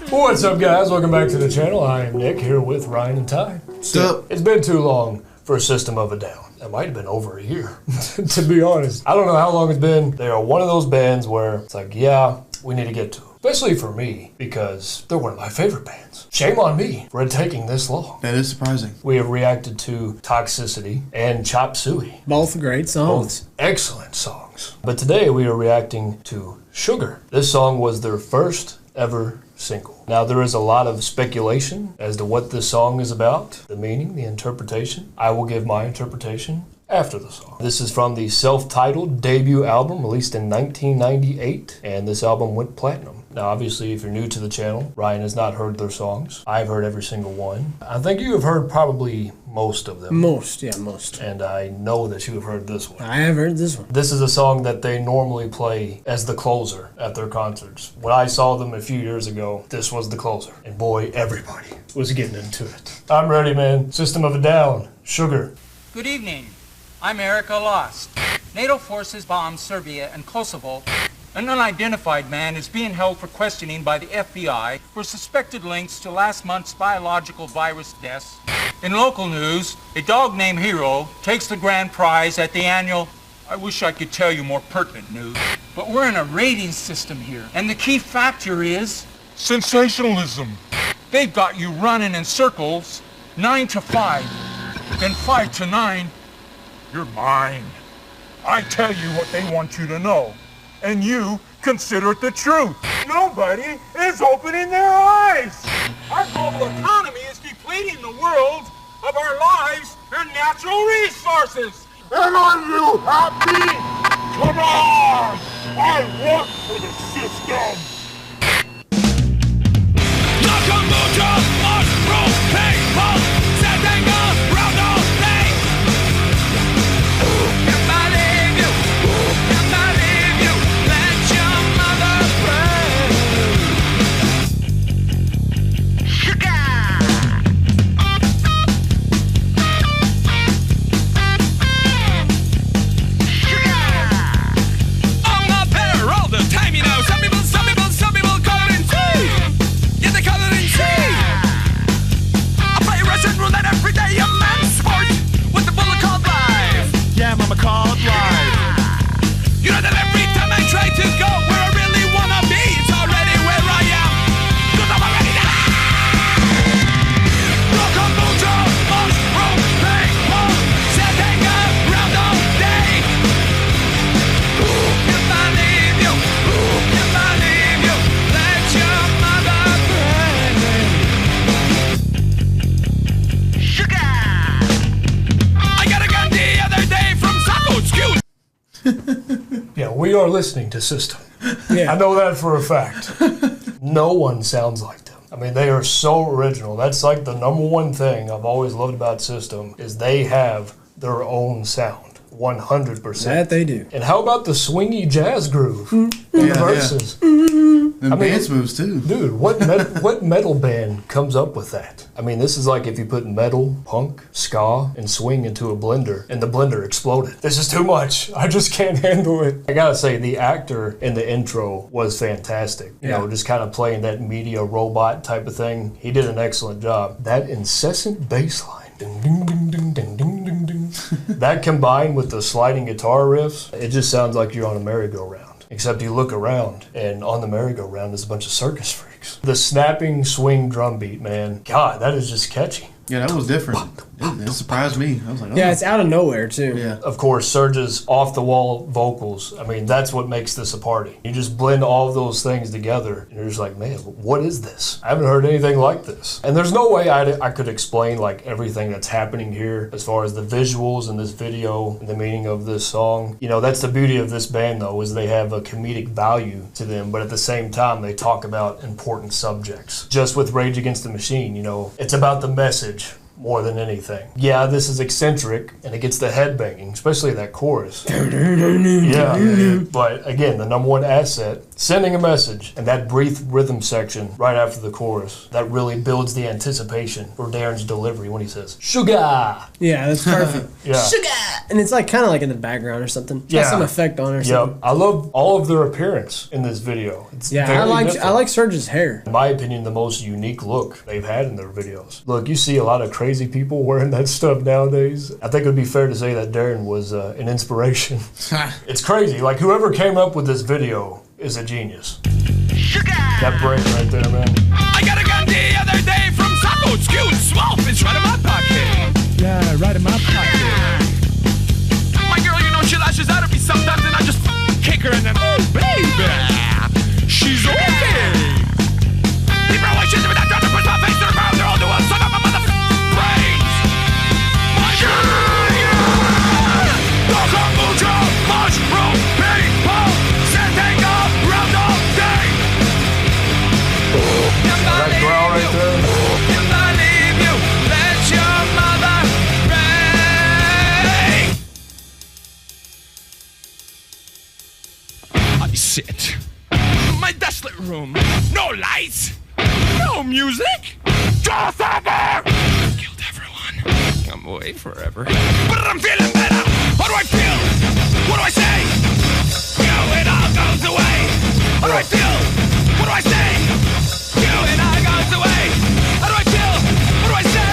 What's up, guys? Welcome back to the channel. I am Nick, here with Ryan and Ty. What's up? It's been too long for System of a Down. It might have been over a year, to be honest. I don't know how long it's been. They are one of those bands where it's like, yeah, we need to get to them. Especially for me, because they're one of my favorite bands. Shame on me for it taking this long. That is surprising. We have reacted to Toxicity and Chop Suey. Both great songs. Both excellent songs. But today we are reacting to Sugar. This song was their first ever single. Now there is a lot of speculation as to what this song is about, the meaning, the interpretation. I will give my interpretation after the song. This is from the self-titled debut album released in 1998, and this album went platinum. Now obviously if you're new to the channel, Ryan has not heard their songs. I've heard every single one. I think you have heard probably most of them. Most. And I know that you have heard this one. I have heard this one. This is a song that they normally play as the closer at their concerts. When I saw them a few years ago, this was the closer. And boy, everybody was getting into it. I'm ready, man. System of a Down, Sugar. Good evening. I'm Erica Lost. NATO forces bombed Serbia and Kosovo. An unidentified man is being held for questioning by the FBI for suspected links to last month's biological virus deaths. In local news, a dog named Hero takes the grand prize at the annual... I wish I could tell you more pertinent news. But we're in a rating system here, and the key factor is... sensationalism. They've got you running in circles, 9 to 5, then 5 to 9. You're mine. I tell you what they want you to know, and you consider it the truth. Nobody is opening their eyes. Our global economy is depleting the world of our lives and natural resources. And are you happy? Come on! I work for the system. Yeah, we are listening to System. Yeah. I know that for a fact. No one sounds like them. I mean, they are so original. That's like the #1 thing I've always loved about System is they have their own sound. 100%. That they do. And how about the swingy jazz groove in the verses? And dance moves too. Dude, what metal band comes up with that? I mean, this is like if you put metal, punk, ska, and swing into a blender, and the blender exploded. This is too much. I just can't handle it. I gotta say, the actor in the intro was fantastic. You know, just kind of playing that media robot type of thing. He did an excellent job. That incessant bass line. Ding, ding, ding, ding, ding, ding, ding, ding. That combined with the sliding guitar riffs, it just sounds like you're on a merry-go-round. Except you look around, and on the merry-go-round is a bunch of circus freaks. The snapping swing drum beat, man. God, that is just catchy. Yeah, that was different. It surprised me. I was like, oh. Yeah, it's out of nowhere, too. Yeah. Of course, Serge's off-the-wall vocals. I mean, that's what makes this a party. You just blend all of those things together, and you're just like, man, what is this? I haven't heard anything like this. And there's no way I could explain, like, everything that's happening here as far as the visuals in this video and the meaning of this song. You know, that's the beauty of this band, though, is they have a comedic value to them, but at the same time, they talk about important subjects. Just with Rage Against the Machine, you know, it's about the message more than anything. Yeah, this is eccentric, and it gets the headbanging, especially that chorus. Yeah, but again, the #1 asset Sending a message, and that brief rhythm section right after the chorus, that really builds the anticipation for Darren's delivery when he says, "Sugar!" Yeah, that's perfect. Yeah. Sugar! And it's like kind of like in the background or something. It's got some effect on it or something. I love all of their appearance in this video. It's Yeah, very I different. like Serge's hair. In my opinion, the most unique look they've had in their videos. Look, you see a lot of crazy people wearing that stuff nowadays. I think it would be fair to say that Darren was an inspiration. It's crazy. Like, whoever came up with this video is a genius. Sugar! That break right there, man. I got a gun the other day from Saco. It's cute, small, it's right in my pocket. Yeah, right in my pocket. My girl, you know she lashes out at me sometimes, and I just kick her, and then, oh, baby, she's okay. Keep her away, she's with that drop to push my face to the ground. They're all doing son of a motherfucking brains. My girl, yeah! Loco, mucho, mushroom, people, sending up round all day. That growl right there. If I leave you, let your mother ring. I sit in my desolate room. No lights, no music. Just over. Killed everyone. I'm away forever. But I'm feeling better. How do I feel? What do I say? You, it all goes away. How do I feel? What do I say? You, it all goes away. How do I feel? What do I say?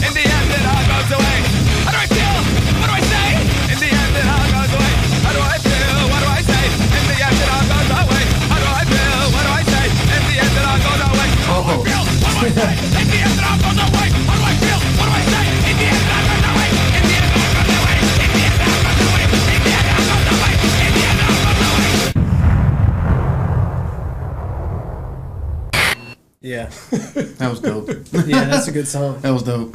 In the end, it all goes away. How do I feel? What do I say? In the end, it all goes away. How do I feel? What do I say? In the end, it all goes away. How do I feel? What do I say? In the end, it all goes away. How do I feel? What do I say? In the end, it all goes away. How do I feel? What do I say? In the end, it all goes away. In the end, it all goes away. In the end, it all goes away. In the end, it all goes away. In the end, it all goes away. Yeah. That was dope. Yeah, that's a good song. That was dope.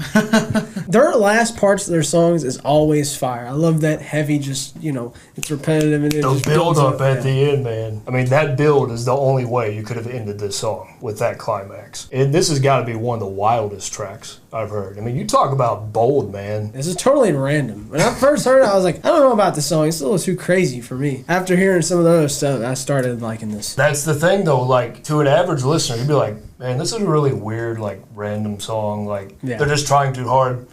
Their last parts of their songs is always fire. I love that heavy, just, you know, it's repetitive and it The just build builds up at yeah. the end, man. I mean, that build is the only way you could have ended this song with that climax. And this has got to be one of the wildest tracks I've heard. I mean, you talk about bold, man. This is totally random. When I first heard it, I was like, I don't know about this song. It's a little too crazy for me. After hearing some of the other stuff, I started liking this. That's the thing, though. Like, to an average listener, you'd be like, man, this is a really weird, like, random song. Like, Yeah. they're just trying too hard.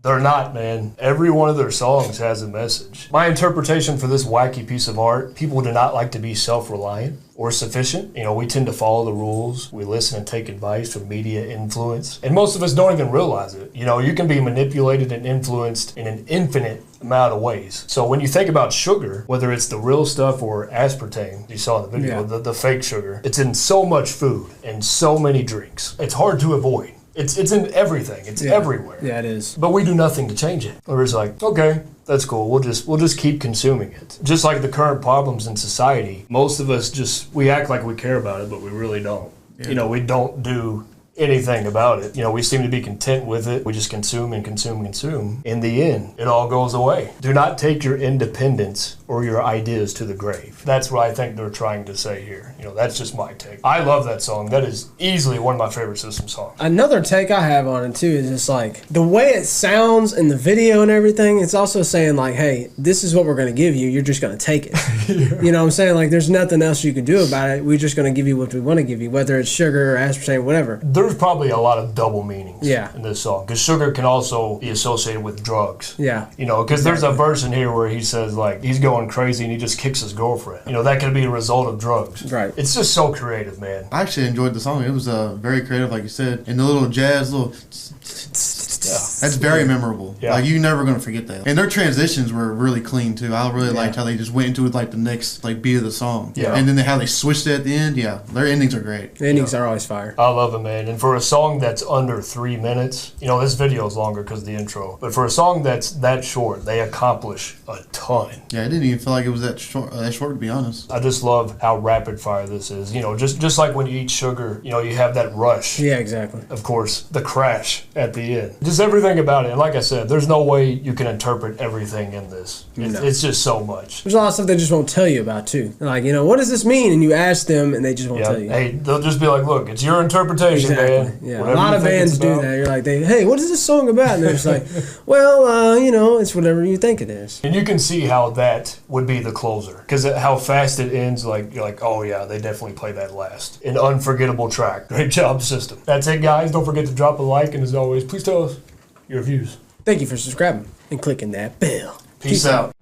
They're not, man. Every one of their songs has a message. My interpretation for this wacky piece of art, people do not like to be self-reliant or sufficient. You know, we tend to follow the rules. We listen and take advice from media influence. And most of us don't even realize it. You know, you can be manipulated and influenced in an infinite amount of ways. So when you think about sugar, whether it's the real stuff or aspartame, you saw in the video, Yeah. the fake sugar, it's in so much food and so many drinks. It's hard to avoid. It's in everything. It's everywhere. Yeah, it is. But we do nothing to change it. We're just like, okay, that's cool. We'll just keep consuming it. Just like the current problems in society, most of us we act like we care about it, but we really don't. Yeah. You know, we don't do anything about it. You know, we seem to be content with it. We just consume and consume and consume. In the end, it all goes away. Do not take your independence or your ideas to the grave. That's what I think they're trying to say here. You know, that's just my take. I love that song. That is easily one of my favorite System songs. Another take I have on it too is just like the way it sounds in the video and everything. It's also saying like, hey, this is what we're going to give you. You're just going to take it. You know what I'm saying? Like, there's nothing else you can do about it. We're just going to give you what we want to give you, whether it's sugar or aspartame, whatever. There's probably a lot of double meanings Yeah. in this song because sugar can also be associated with drugs. Yeah. You know, because there's a verse in here where he says like he's going crazy and he just kicks his girlfriend. You know, that could be a result of drugs. Right. It's just so creative, man. I actually enjoyed the song. It was very creative, like you said. And the little jazz, that's very memorable. Yeah. Like, you're never going to forget that. And their transitions were really clean, too. I really liked how they just went into it, like, the next, like, beat of the song. Yeah. And then how they switched it at the end. Yeah. Their endings are great. The endings are always fire. I love it, man. And for a song that's under 3 minutes, you know, this video is longer because of the intro. But for a song that's that short, they accomplish a ton. Yeah, it didn't even feel like it was that short, to be honest. I just love how rapid fire this is. You know, just like when you eat sugar, you know, you have that rush. Yeah, exactly. Of course, the crash at the end. Just everything thing about it, and like I said, there's no way you can interpret everything in this. It's just so much. There's a lot of stuff they just won't tell you about too. They're like, what does this mean? And you ask them, and they just won't tell you. Hey, they'll just be like, look, it's your interpretation, man. Yeah, Whatever a lot of bands do that. You're like, hey, what is this song about? And they're just like, well, it's whatever you think it is. And you can see how that would be the closer, because how fast it ends. Like you're like, oh yeah, they definitely play that last. An unforgettable track. Great job, System. That's it, guys. Don't forget to drop a like, and as always, please tell us your views. Thank you for subscribing and clicking that bell. Peace out.